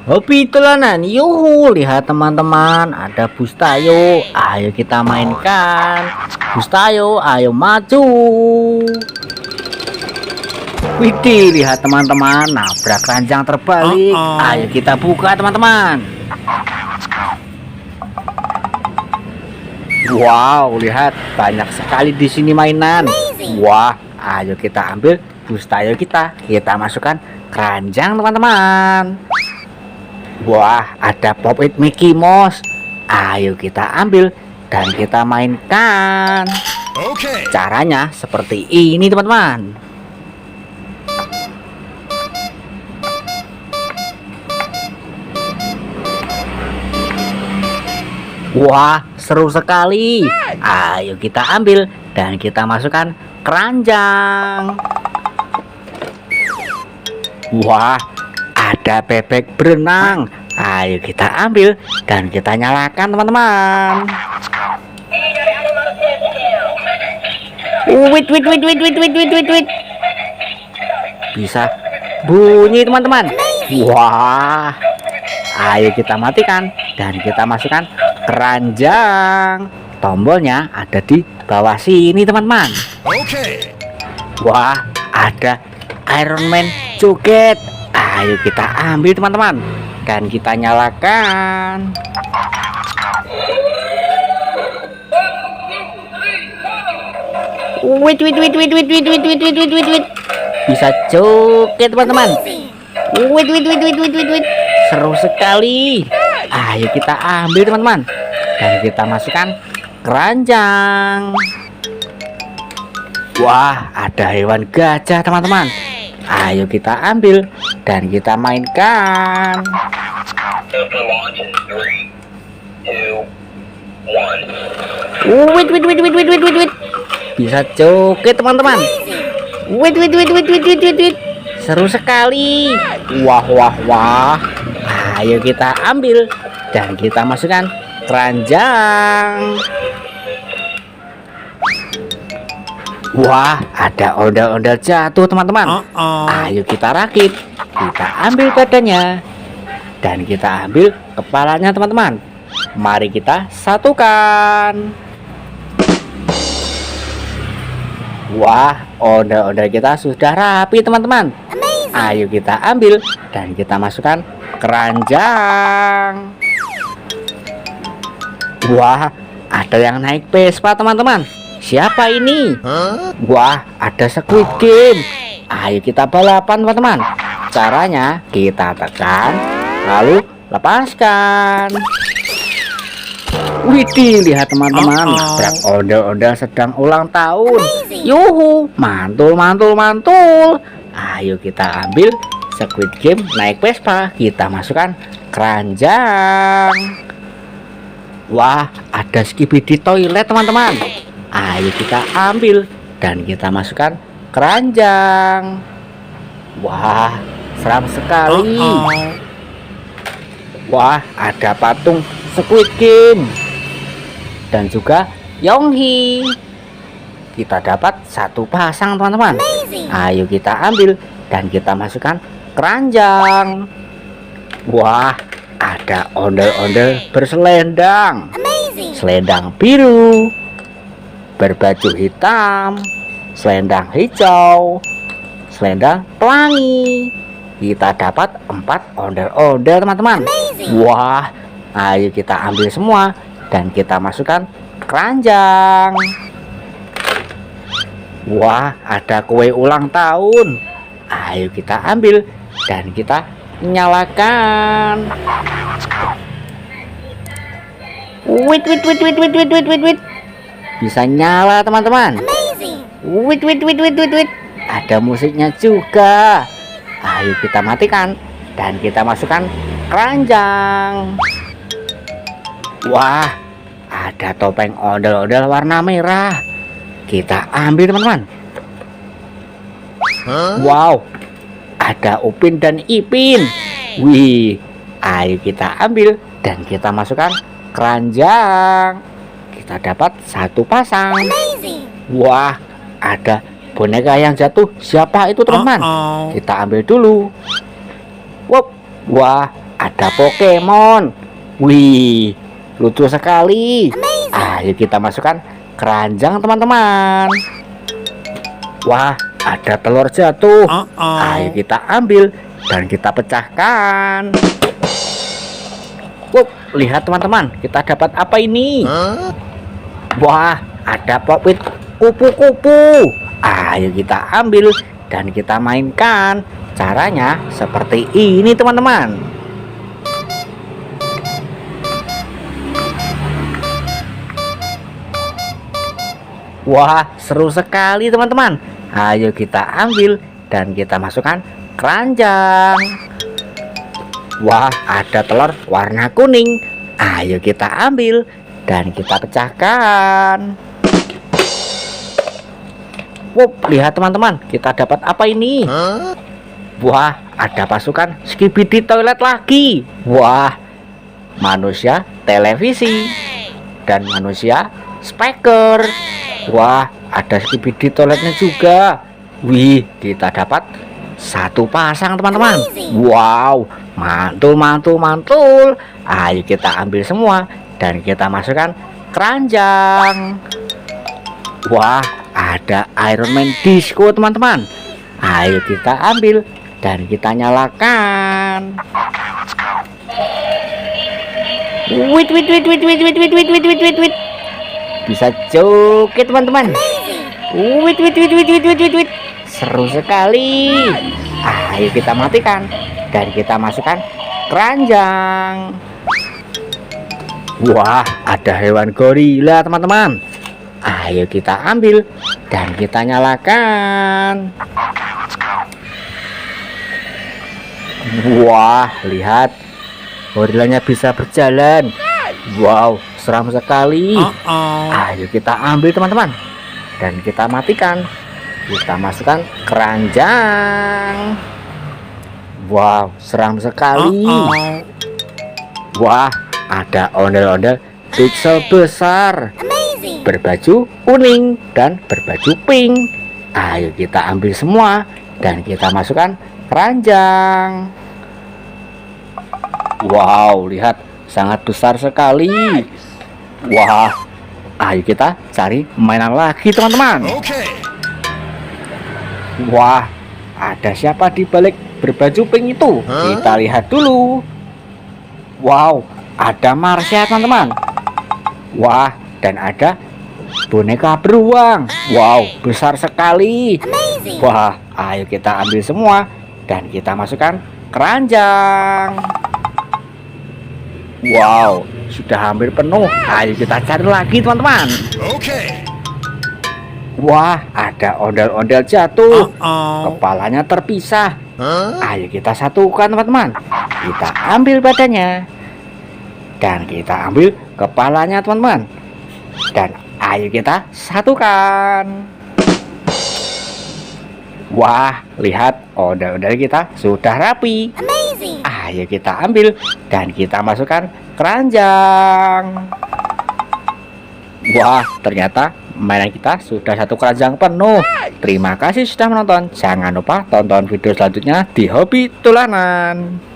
Hobi telanan, yuhu, lihat teman-teman, ada Bustayo, ayo kita mainkan. Bustayo, ayo maju. Widih, lihat teman-teman, nabrak ranjang terbalik. Ayo kita buka teman-teman. Wow, lihat banyak sekali di sini mainan. Wah, ayo kita ambil Bustayo kita masukkan keranjang teman-teman. Wah, ada Pop-it Mickey Mouse. Ayo kita ambil dan kita mainkan. Oke. Caranya seperti ini teman-teman. Wah, seru sekali. Ayo kita ambil dan kita masukkan keranjang. Wah, ada bebek berenang. Ayo kita ambil dan kita nyalakan teman-teman. Wait. Bisa bunyi teman-teman. Wah, ayo kita matikan dan kita masukkan keranjang. Tombolnya ada di bawah sini teman-teman. Oke. Wah, ada Iron Man joget. Ayo kita ambil teman-teman dan kita nyalakan. Wait. Bisa joget teman-teman. Wait. Seru sekali. Ayo kita ambil teman-teman dan kita masukkan keranjang. Wah, ada hewan gajah teman-teman. Ayo kita ambil dan kita mainkan. Wait. Bisa joget teman-teman. Wait. Seru sekali. Wah. Ayo kita ambil dan kita masukkan keranjang. Wah, ada ondel-ondel jatuh teman-teman. Ayo kita rakit. Kita ambil badannya dan kita ambil kepalanya teman-teman. Mari kita satukan. Wah, ondel-ondel kita sudah rapi teman-teman. Ayo kita ambil dan kita masukkan keranjang. Wah, ada yang naik Vespa teman-teman. Siapa ini? Wah, ada Squid Game. Ayo kita balapan teman-teman. Caranya kita tekan lalu lepaskan. Widih, lihat teman-teman, nabrak ondel-ondel sedang ulang tahun. Yuhu, mantul. Ayo kita ambil Squid Game naik Vespa, kita masukkan keranjang. Wah, ada Skibidi toilet teman-teman. Ayo kita ambil dan kita masukkan keranjang. Wah, seram sekali. Wah, ada patung Squid Game dan juga Yonghi. Kita dapat satu pasang teman-teman. Ayo kita ambil dan kita masukkan keranjang. Wah, ada ondel-ondel berselendang. Selendang biru, berbaju hitam, selendang hijau, selendang pelangi. Kita dapat 4 ondel-ondel teman-teman. Wah, ayo kita ambil semua dan kita masukkan keranjang. Wah, ada kue ulang tahun. Ayo kita ambil dan kita nyalakan. Wait. Bisa nyala teman-teman. Wait. Ada musiknya juga. Ayo kita matikan dan kita masukkan keranjang. Wah, ada topeng ondel-ondel warna merah. Kita ambil teman-teman. Wow, ada Upin dan Ipin. Wih, ayo kita ambil dan kita masukkan keranjang. Kita dapat satu pasang. Wah, ada boneka yang jatuh. Siapa itu teman-teman? Kita ambil dulu. Wah, ada Pokemon. Wih, lucu sekali. Ayo kita masukkan keranjang teman-teman. Wah, ada telur jatuh. Ayo kita ambil dan kita pecahkan. Lihat teman-teman, kita dapat apa ini? Wah, ada popit kupu-kupu. Ayo kita ambil dan kita mainkan. Caranya seperti ini teman-teman. Wah, seru sekali teman-teman. Ayo kita ambil dan kita masukkan keranjang. Wah, ada telur warna kuning. Ayo kita ambil dan kita pecahkan. Lihat teman-teman, kita dapat apa ini? Wah, ada pasukan Skibidi Toilet lagi. Wah, manusia televisi dan manusia speaker. Wah, ada Skibidi Toiletnya juga. Wih, kita dapat satu pasang teman-teman. Wow, mantul. Ayo kita ambil semua dan kita masukkan keranjang. Wah, ada Iron Man Disco teman-teman. Ayo kita ambil dan kita nyalakan. Wait. Bisa joget teman-teman. Wait. Seru sekali. Ayo kita matikan dan kita masukkan keranjang. Wah, ada hewan gorila teman-teman. Ayo kita ambil dan kita nyalakan. Wah, lihat, gorilanya bisa berjalan. Wow, seram sekali. Ayo kita ambil teman-teman dan kita matikan. Kita masukkan keranjang. Wow, seram sekali. Wah, ada ondel-ondel pixel besar berbaju kuning dan berbaju pink. Ayo kita ambil semua dan kita masukkan keranjang. Wow, lihat, sangat besar sekali. Wah, ayo kita cari mainan lagi teman-teman. Wah, ada siapa di balik berbaju pink itu? Kita lihat dulu. Wow, ada Marsha teman-teman. Wah, dan ada boneka beruang. Wow, besar sekali. Wah, ayo kita ambil semua dan kita masukkan keranjang. Wow, sudah hampir penuh. Ayo kita cari lagi teman-teman. Wah, ada ondel-ondel jatuh. Kepalanya terpisah. Ayo kita satukan teman-teman. Kita ambil badannya dan kita ambil kepalanya teman-teman. Dan ayo kita satukan. Wah, lihat, ondel-ondel kita sudah rapi. Ayo kita ambil dan kita masukkan keranjang. Wah, ternyata mainan kita sudah satu keranjang penuh. Terima kasih sudah menonton. Jangan lupa tonton video selanjutnya di Hobi Tulanan.